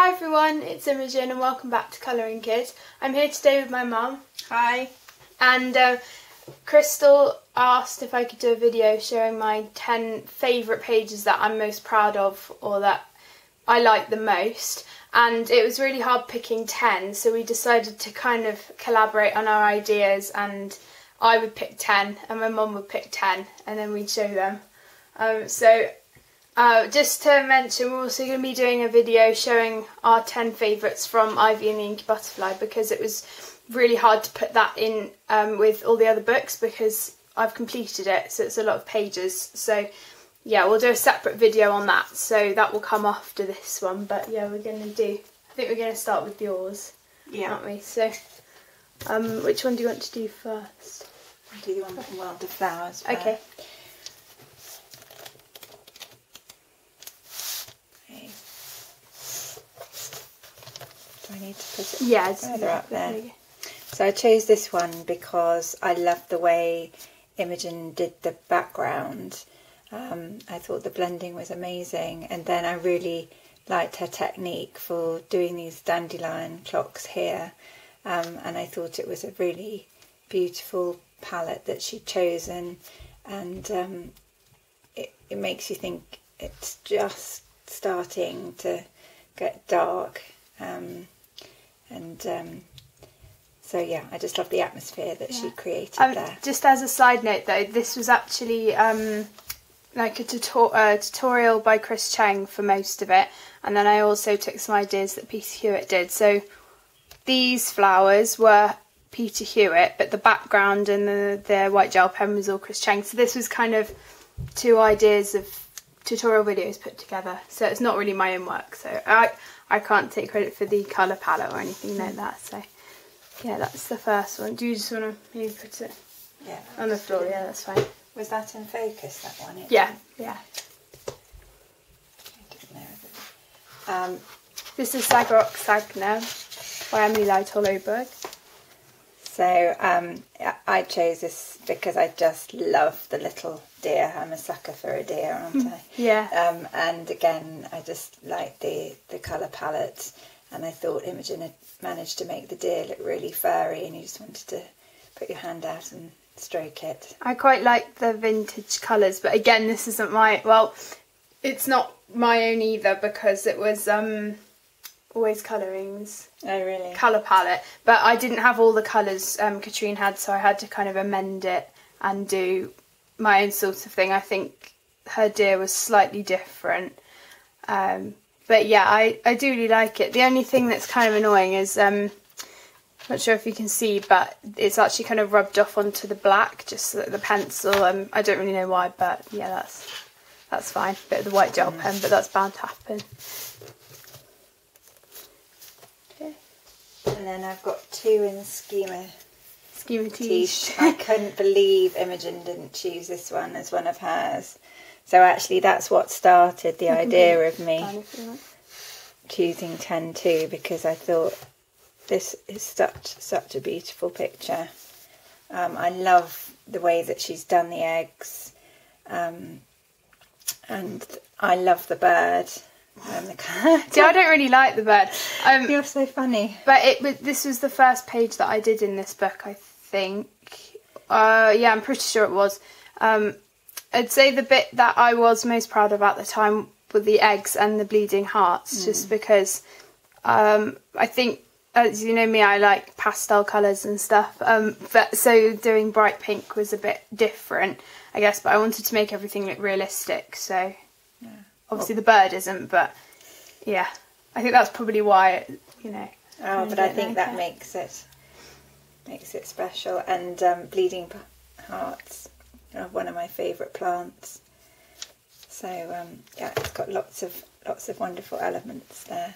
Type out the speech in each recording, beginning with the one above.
Hi everyone, it's Imogen and welcome back to Colouring Kids. I'm here today with my mum. Hi. And Crystal asked if I could do a video showing my 10 favourite pages that I'm most proud of or that I like the most. And it was really hard picking 10, so we decided to kind of collaborate on our ideas, and I would pick 10 and my mum would pick 10 and then we'd show them. Just to mention, we're also going to be doing a video showing our 10 favourites from Ivy and the Inky Butterfly, because it was really hard to put that in with all the other books because I've completed it, so it's a lot of pages. So yeah, we'll do a separate video on that, so that will come after this one. But yeah, I think we're going to start with yours, aren't we? So which one do you want to do first? I'll do the one from World of Flowers first. Okay. Do I need to put it further up there? So I chose this one because I loved the way Imogen did the background. I thought the blending was amazing, and then I really liked her technique for doing these dandelion clocks here, and I thought it was a really beautiful palette that she'd chosen, and it makes you think it's just starting to get dark. So yeah, I just love the atmosphere that she created there. Just as a side note though, this was actually like a tutorial by Chris Cheng for most of it, and then I also took some ideas that Peter Hewitt did. So these flowers were Peter Hewitt, but the background and the white gel pen was all Chris Cheng. So this was kind of two ideas of tutorial videos put together, so it's not really my own work, so I can't take credit for the colour palette or anything like that. So yeah, that's the first one. Do you just want to maybe put it on the floor? Yeah, that's fine. Was that in focus, that one? Yeah. This is Sagarok Sagna by Emily Light Hollowberg. So I chose this because I just love the little deer. I'm a sucker for a deer, aren't I? Yeah. And again, I just like the colour palette, and I thought Imogen had managed to make the deer look really furry, and you just wanted to put your hand out and stroke it. I quite like the vintage colours, but again, this isn't it's not my own either, because it was Always Coloring's colour palette, but I didn't have all the colours Katrine had, so I had to kind of amend it and do my own sort of thing. I think her deer was slightly different, but yeah, I do really like it. The only thing that's kind of annoying is not sure if you can see, but it's actually kind of rubbed off onto the black, just the pencil. I don't really know why, but yeah, that's fine. Bit of the white gel pen, but that's bound to happen. And then I've got two in Schema Tiche. I couldn't believe Imogen didn't choose this one as one of hers. So actually that's what started the idea of me choosing 10 too, because I thought this is such a beautiful picture. I love the way that she's done the eggs, and I love the bird. See, I don't really like the bird. You're so funny. But this was the first page that I did in this book, I think. Yeah, I'm pretty sure it was. I'd say the bit that I was most proud of at the time were the eggs and the bleeding hearts, just because I think, as you know me, I like pastel colours and stuff. So doing bright pink was a bit different, I guess, but I wanted to make everything look realistic, so... Yeah. Obviously the bird isn't, but yeah, I think that's probably why Oh, but I think that makes it special. And bleeding hearts are one of my favourite plants. So yeah, it's got lots of wonderful elements there.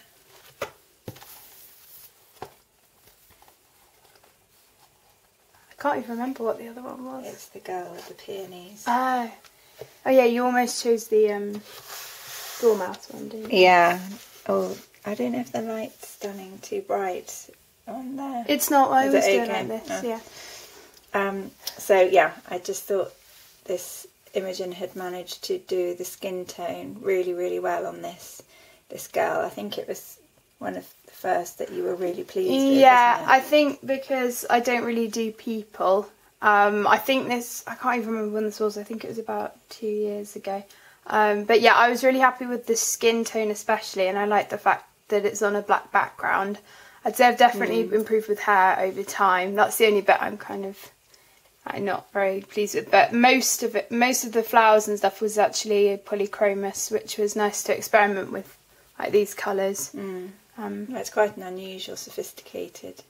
I can't even remember what the other one was. It's the girl with the peonies. Oh yeah, you almost chose the Dormouse one, didn't you? Yeah. Oh, I don't know if the light's standing too bright on there. It's not. I always do it like this. Yeah. So yeah, I just thought this Imogen had managed to do the skin tone really, really well on this girl. I think it was one of the first that you were really pleased with. Yeah, I think because I don't really do people. I think this, I can't even remember when this was, I think it was about 2 years ago. But yeah, I was really happy with the skin tone especially, and I like the fact that it's on a black background. I'd say I've definitely improved with hair over time. That's the only bit I'm not very pleased with. But most of the flowers and stuff was actually polychromous, which was nice to experiment with, like these colours. It's quite an unusual, sophisticated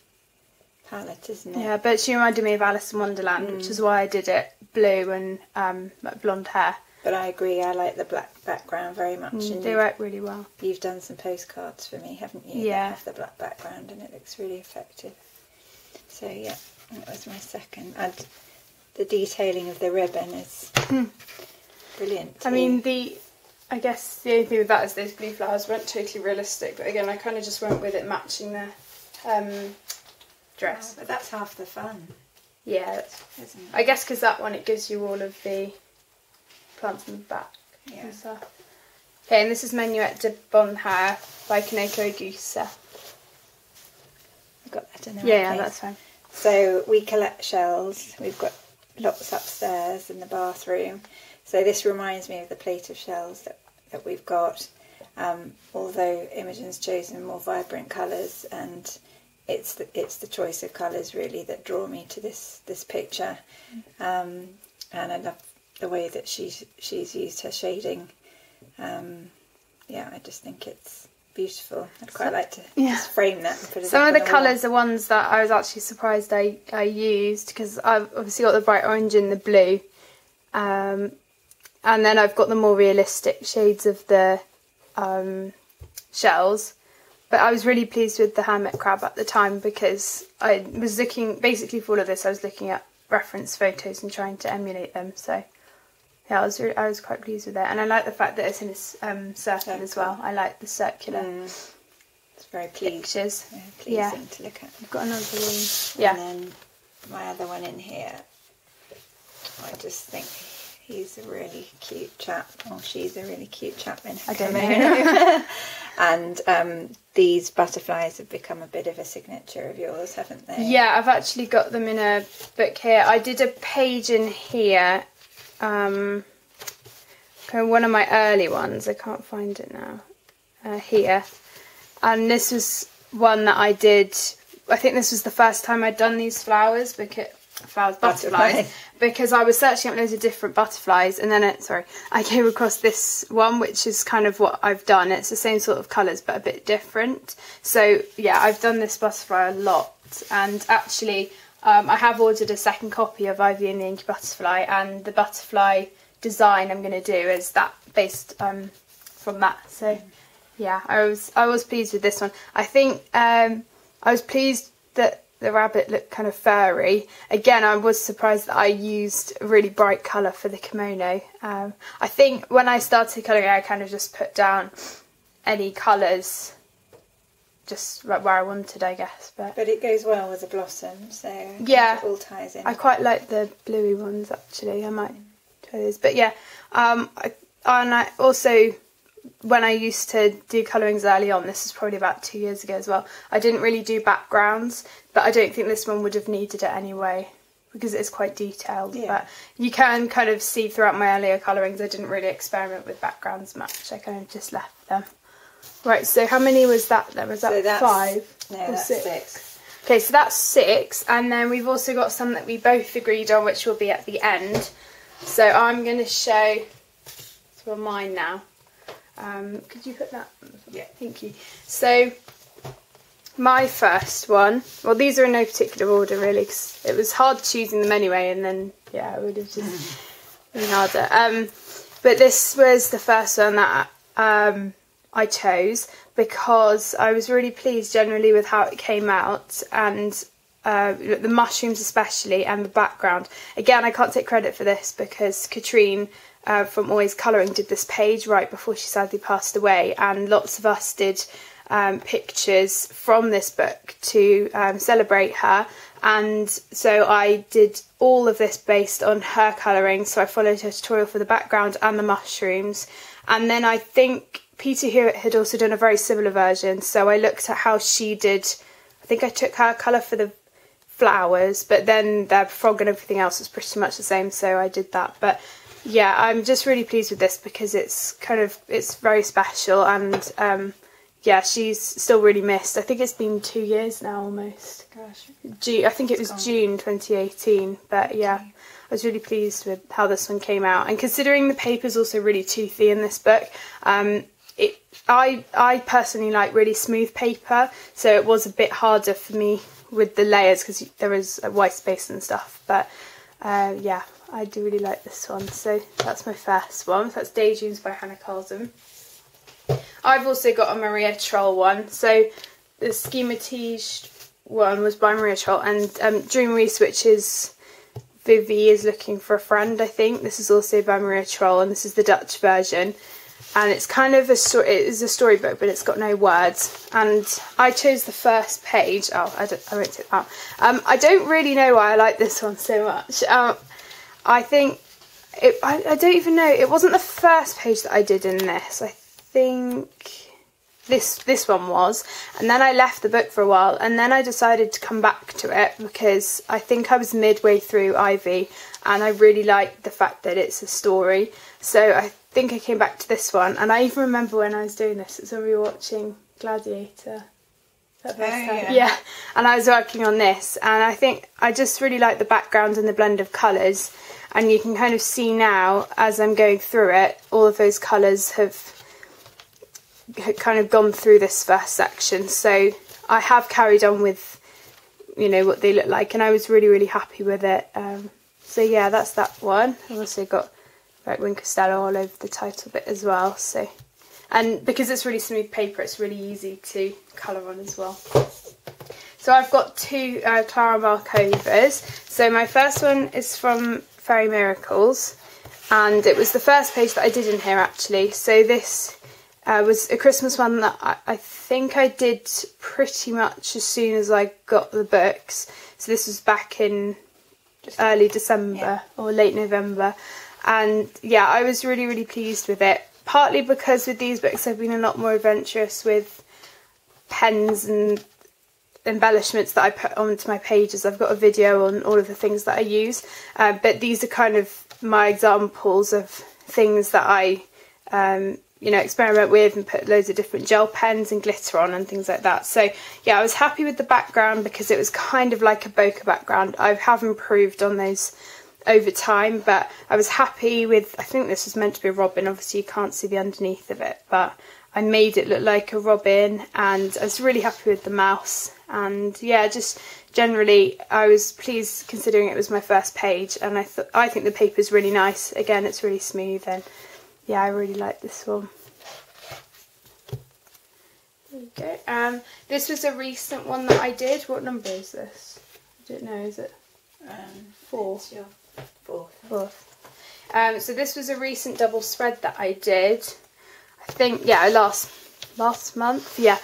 palette, isn't it? Yeah, but she reminded me of Alice in Wonderland, which is why I did it blue and like blonde hair. But I agree, I like the black background very much. And they work really well. You've done some postcards for me, haven't you? Yeah. That have the black background, and it looks really effective. So yeah, that was my second. And the detailing of the ribbon is brilliant too. I mean, I guess the only thing with that is those blue flowers weren't totally realistic, but again, I kind of just went with it matching the dress. Oh, but that's half the fun. Yeah, isn't it? I guess because that one, it gives you all of the plants in the back. Yeah. And stuff. Okay, and this is Menuet de Bon Hair by Kaneko Agusa. I've got that in there. Yeah, that's fine. So we collect shells. We've got lots upstairs in the bathroom. So this reminds me of the plate of shells that we've got. Although Imogen's chosen more vibrant colours, and it's the choice of colours really that draw me to this picture. And I love the way that she's used her shading. Yeah, I just think it's beautiful. I'd quite like to just frame that and put it Some up of the on colours are ones that I was actually surprised I used, because I've obviously got the bright orange and the blue, and then I've got the more realistic shades of the shells. But I was really pleased with the hermit crab at the time, because I was looking, basically for all of this, I was looking at reference photos and trying to emulate them. So yeah, I was quite pleased with it, and I like the fact that it's in a circle as well. I like the circular. It's very pictures. Pleasing to look at. I've got another one. Yeah. And then my other one in here. I just think he's a really cute chap, or she's a really cute chap in her I don't know. And these butterflies have become a bit of a signature of yours, haven't they? Yeah, I've actually got them in a book here. I did a page in here, kind of one of my early ones. I can't find it now. Here. And this was one that I did, I think this was the first time I'd done these butterflies, because I was searching up loads of different butterflies, and then I came across this one, which is kind of what I've done. It's the same sort of colours but a bit different. So yeah, I've done this butterfly a lot, and actually I have ordered a second copy of Ivy and the Inky Butterfly, and the butterfly design I'm going to do is that based from that. So yeah, I was pleased with this one. I think I was pleased that the rabbit looked kind of furry. Again, I was surprised that I used a really bright colour for the kimono. I think when I started colouring, I kind of just put down any colours just where I wanted, I guess. But it goes well with the blossom, so yeah, it all ties in. I quite like the bluey ones actually. I might try those. But yeah, and I also, when I used to do colourings early on, this was probably about 2 years ago as well, I didn't really do backgrounds, but I don't think this one would have needed it anyway, because it's quite detailed. Yeah. But you can kind of see throughout my earlier colourings I didn't really experiment with backgrounds much. I kind of just left them. Right, so how many was that then? Was that 5? No, that's 6. Okay, so that's 6, and then we've also got some that we both agreed on, which will be at the end. So I'm going to show some of mine now. Could you put that? Yeah, thank you. So my first one, well, these are in no particular order really, because it was hard choosing them anyway, and then yeah, it would have just been harder. But this was the first one that I chose, because I was really pleased generally with how it came out, and the mushrooms especially, and the background. Again, I can't take credit for this, because Katrine from Always Colouring did this page right before she sadly passed away, and lots of us did pictures from this book to celebrate her, and so I did all of this based on her colouring. So I followed her tutorial for the background and the mushrooms, and then I think Peter Hewitt had also done a very similar version, so I looked at how she did. I think I took her colour for the flowers, but then their frog and everything else was pretty much the same, so I did that. But yeah, I'm just really pleased with this because it's very special, and yeah, she's still really missed. I think it's been 2 years now almost. Gosh. I think it was June 2018, but yeah, I was really pleased with how this one came out. And considering the paper's also really toothy in this book, I personally like really smooth paper, so it was a bit harder for me with the layers because there was a white space and stuff. But yeah, I do really like this one. So that's my first one. So that's Daydreams by Hannah Carlson. I've also got a Maria Troll one. So the schematized one was by Maria Troll, and Dream Reese, which is Vivi is looking for a friend, I think. This is also by Maria Troll, and this is the Dutch version. And it's kind of it is a storybook, but it's got no words. And I chose the first page. Oh, I won't take that. I don't really know why I like this one so much. I think I don't even know. It wasn't the first page that I did in this. I think this one was, and then I left the book for a while, and then I decided to come back to it because I think I was midway through Ivy, and I really liked the fact that it's a story. So I think I came back to this one, and I even remember when I was doing this, it's when we were watching Gladiator. Yeah, and I was working on this, and I think I just really like the background and the blend of colours, and you can kind of see now as I'm going through it, all of those colours have kind of gone through this first section. So I have carried on with, you know, what they look like, and I was really happy with it. So yeah, that's that one. I've also got Win Costello all over the title bit as well. So, and because it's really smooth paper, it's really easy to colour on as well. So I've got two Clara Markovas. So my first one is from Fairy Miracles, and it was the first page that I did in here actually. So this was a Christmas one that I think I did pretty much as soon as I got the books. So this was back in early December or late November, and yeah, I was really pleased with it, partly because with these books I've been a lot more adventurous with pens and embellishments that I put onto my pages. I've got a video on all of the things that I use, but these are kind of my examples of things that I you know, experiment with and put loads of different gel pens and glitter on and things like that. So yeah, I was happy with the background because it was kind of like a bokeh background. I have improved on those over time, but I was happy with, I think this was meant to be a robin, obviously you can't see the underneath of it, but I made it look like a robin, and I was really happy with the mouse. And yeah, just generally I was pleased considering it was my first page, and I think the paper's really nice. Again, it's really smooth, and yeah, I really like this one. There we go. This was a recent one that I did. What number is this? I don't know, is it? 4. It's your fourth. So this was a recent double spread that I did. I think, yeah, last month, yeah.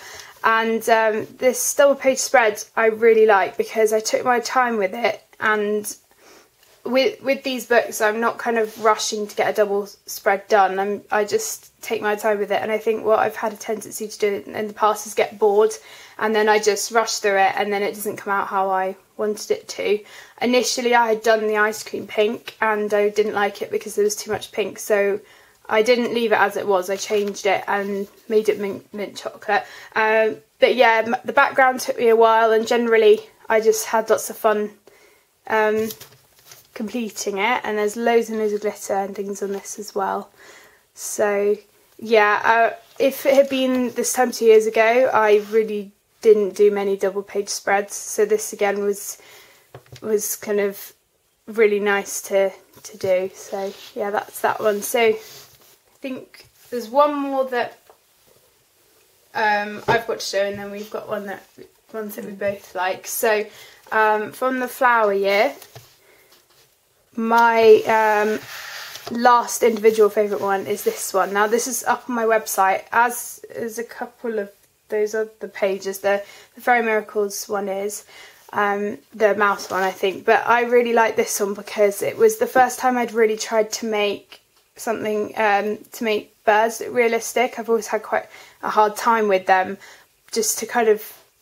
And this double page spread I really like because I took my time with it, and with these books I'm not kind of rushing to get a double spread done. I just take my time with it, and I think what I've had a tendency to do in the past is get bored, and then I just rush through it, and then it doesn't come out how I wanted it to. Initially I had done the ice cream pink, and I didn't like it because there was too much pink, so I didn't leave it as it was. I changed it and made it mint chocolate. But yeah, the background took me a while, and generally I just had lots of fun completing it, and there's loads and loads of glitter and things on this as well. So yeah, if it had been this time 2 years ago, I really didn't do many double page spreads, so this again was kind of really nice to do. So yeah, that's that one. So I think there's one more that I've got to show, and then we've got ones that we both like. So from the flower year, my last individual favourite one is this one. Now this is up on my website, as is a couple of those other pages. The Fairy Miracles one is the mouse one, I think, but I really like this one because it was the first time I'd really tried to make something to make birds look realistic. I've always had quite a hard time with them, just to kind of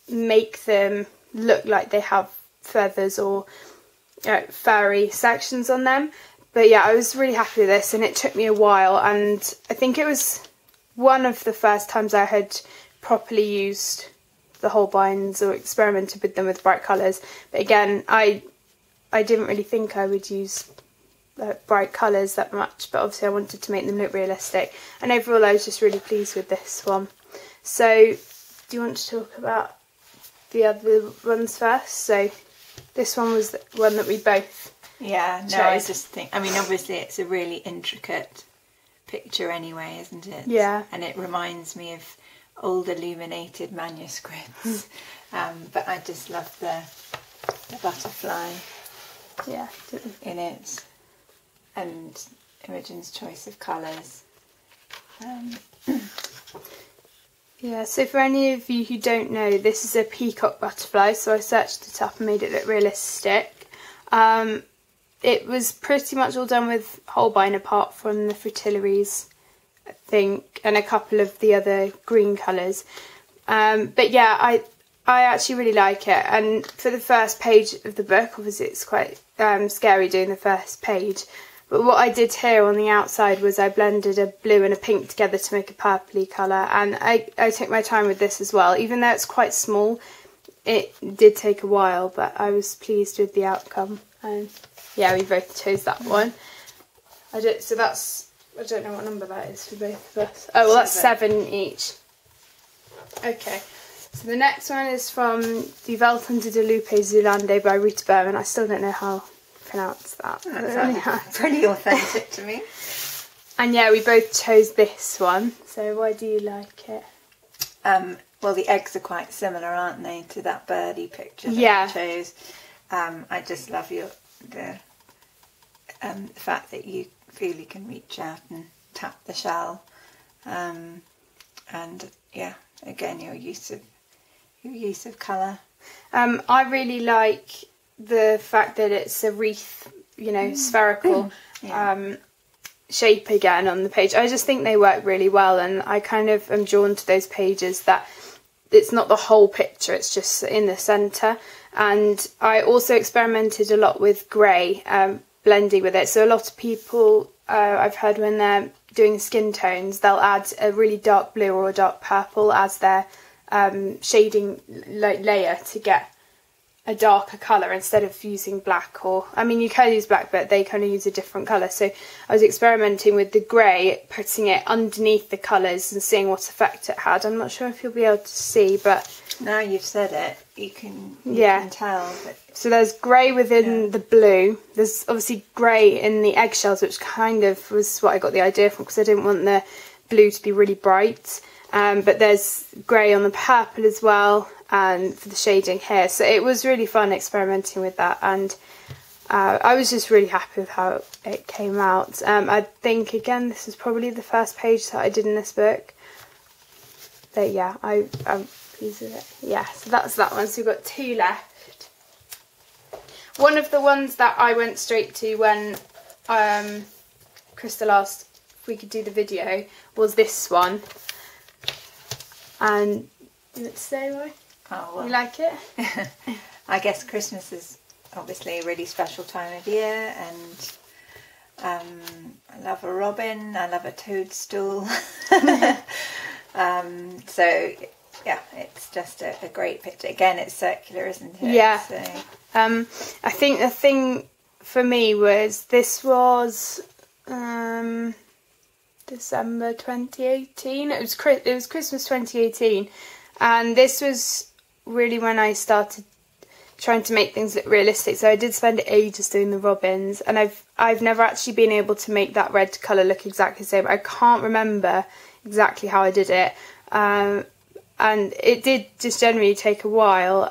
make them look like they have feathers or furry sections on them. But yeah, I was really happy with this, and it took me a while, and I think it was one of the first times I had properly used the Holbeins or experimented with them with bright colours. But again, I didn't really think I would use bright colours that much, but obviously I wanted to make them look realistic, and overall I was just really pleased with this one. So do you want to talk about the other ones first? So this one was the one that we both chose. I just think, I mean, obviously it's a really intricate picture anyway, isn't it? Yeah. And it reminds me of old illuminated manuscripts. But I just love the butterfly in it, and Imogen's choice of colours. Yeah, so for any of you who don't know, this is a peacock butterfly, so I searched it up and made it look realistic. It was pretty much all done with Holbein apart from the fritillaries, I think, and a couple of the other green colours. But yeah, I actually really like it, and for the first page of the book, obviously it's quite scary doing the first page, but what I did here on the outside was I blended a blue and a pink together to make a purpley colour, and I took my time with this as well. Even though it's quite small, it did take a while, but I was pleased with the outcome, and yeah, we both chose that one. I don't know what number that is for both of us. Oh, well, that's 7 each. Okay, so the next one is from Die Welt unter der Lupe Zulande by Rita Berman. I still don't know how to pronounce that. That's pretty authentic to me. And yeah, we both chose this one. So why do you like it? Well, the eggs are quite similar, aren't they, to that birdie picture that I chose. I just love the fact that you feel you can reach out and tap the shell, and yeah, again, your use of colour. I really like the fact that it's a wreath, spherical shape again on the page. I just think they work really well, and I kind of am drawn to those pages that it's not the whole picture, it's just in the centre. And I also experimented a lot with grey, blending with it. So a lot of people, I've heard when they're doing skin tones, they'll add a really dark blue or a dark purple as their shading layer to get a darker colour instead of using black, or I mean you can use black, but they kind of use a different colour. So I was experimenting with the grey, putting it underneath the colours and seeing what effect it had. I'm not sure if you'll be able to see, but now you've said it, you can tell. But so there's grey within the blue. There's obviously grey in the eggshells, which kind of was what I got the idea from, because I didn't want the blue to be really bright. But there's grey on the purple as well, and for the shading here. So it was really fun experimenting with that, and I was just really happy with how it came out. I think, again, this is probably the first page that I did in this book. But yeah, I'm pleased with it. Yeah, so that's that one. So we've got 2 left. One of the ones that I went straight to when Crystal asked if we could do the video was this one. And you want to say why? Oh, well, you like it? I guess Christmas is obviously a really special time of year, and I love a robin, I love a toadstool. So yeah, it's just a great picture. Again, it's circular, isn't it? Yeah. So. I think the thing for me was this was December 2018. It was Christmas 2018, and this was really when I started trying to make things look realistic. So I did spend ages doing the robins, and I've never actually been able to make that red colour look exactly the same. I can't remember exactly how I did it, and it did just generally take a while.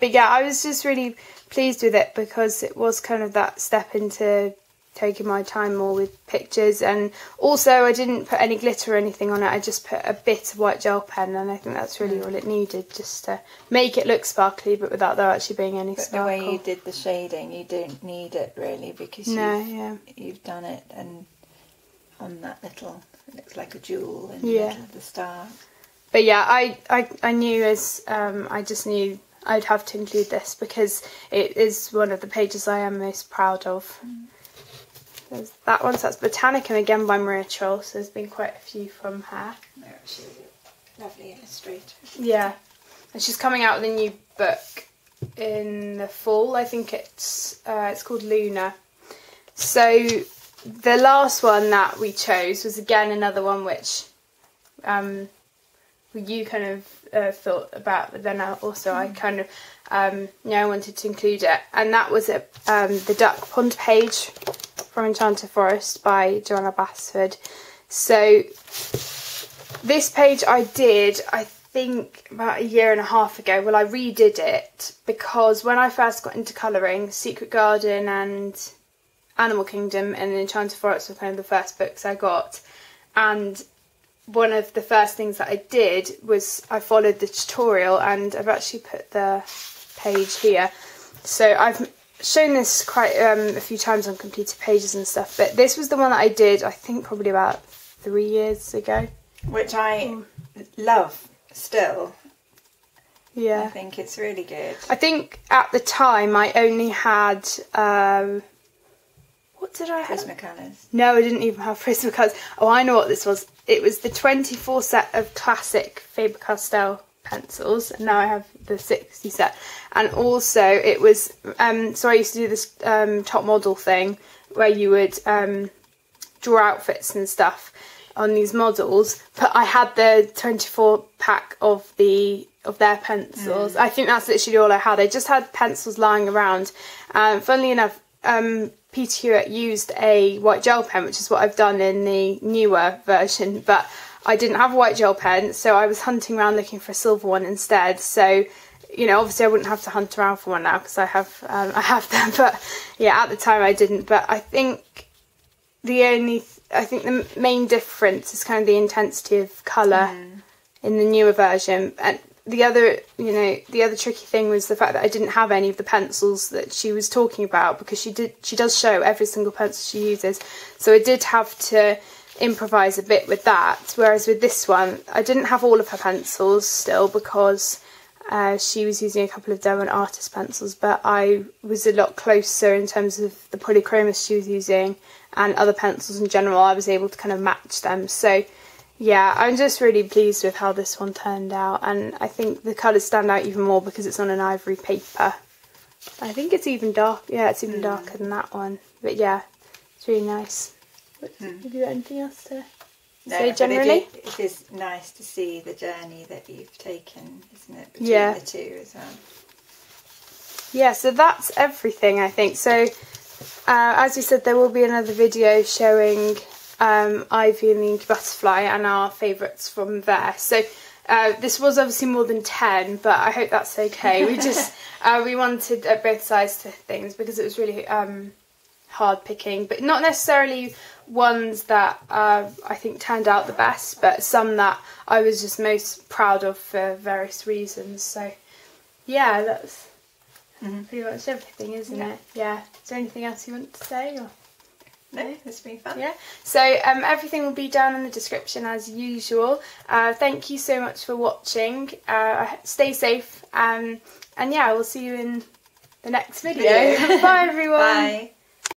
But yeah, I was just really pleased with it, because it was kind of that step into taking my time more with pictures. And also I didn't put any glitter or anything on it, I just put a bit of white gel pen, and I think that's really all it needed, just to make it look sparkly but without there actually being any sparkle. The way you did the shading, you don't need it really, because you've done it and on that little It looks like a jewel in the middle of the star. But yeah, I knew I just knew I'd have to include this because it is one of the pages I am most proud of. There's that one, so that's Botanicum, again by Maria Troll, so there's been quite a few from her. She's a lovely illustrator. Yeah, and she's coming out with a new book in the fall. I think it's called Luna. So the last one that we chose was again another one which you kind of thought about, but then also I kind of I wanted to include it, and that was the Duck Pond page from Enchanted Forest by Joanna Basford. So this page I think about a year and a half ago. Well, I redid it because when I first got into colouring, Secret Garden and Animal Kingdom and Enchanted Forest were kind of the first books I got, and one of the first things that I did was I followed the tutorial, and I've actually put the page here. So I've shown this quite a few times on completed pages and stuff, but this was the one that I did I think probably about 3 years ago. Which I love still. Yeah. I think it's really good. I think at the time I only had what did I have? Prismacolors. No, I didn't even have Prismacolors. Oh, I know what this was. It was the 24 set of classic Faber-Castell pencils, and now I have the 60 set. And also it was, so I used to do this top model thing where you would draw outfits and stuff on these models, but I had the 24 pack of their pencils. I think that's literally all I had. I just had pencils lying around. Funnily enough, Peter Hewitt used a white gel pen, which is what I've done in the newer version, but I didn't have a white gel pen, so I was hunting around looking for a silver one instead. So, you know, obviously I wouldn't have to hunt around for one now because I have them, but yeah, at the time I didn't. But I think the main difference is kind of the intensity of colour in the newer version. And the other tricky thing was the fact that I didn't have any of the pencils that she was talking about, because she does show every single pencil she uses. So I did have to improvise a bit with that. Whereas with this one, I didn't have all of her pencils still because she was using a couple of Derwent Artist pencils, but I was a lot closer in terms of the polychromos she was using and other pencils in general. I was able to kind of match them. So yeah, I'm just really pleased with how this one turned out, and I think the colours stand out even more because it's on an ivory paper. I think it's even dark. Yeah, it's even darker than that one. But yeah, it's really nice. Have you got anything else to say generally? It is nice to see the journey that you've taken, isn't it, between the two as well. Yeah, so that's everything, I think. So as we said, there will be another video showing Ivy and the Inky Butterfly and our favourites from there. So this was obviously more than 10, but I hope that's okay. We just we wanted both sides to things because it was really hard picking, but not necessarily ones that I think turned out the best, but some that I was just most proud of for various reasons. So yeah, that's pretty much everything, isn't it? Yeah. Is there anything else you want to say? Or? No, it's been fun. Yeah. So everything will be down in the description as usual. Thank you so much for watching. Stay safe, and yeah, we'll see you in the next video. Bye everyone. Bye.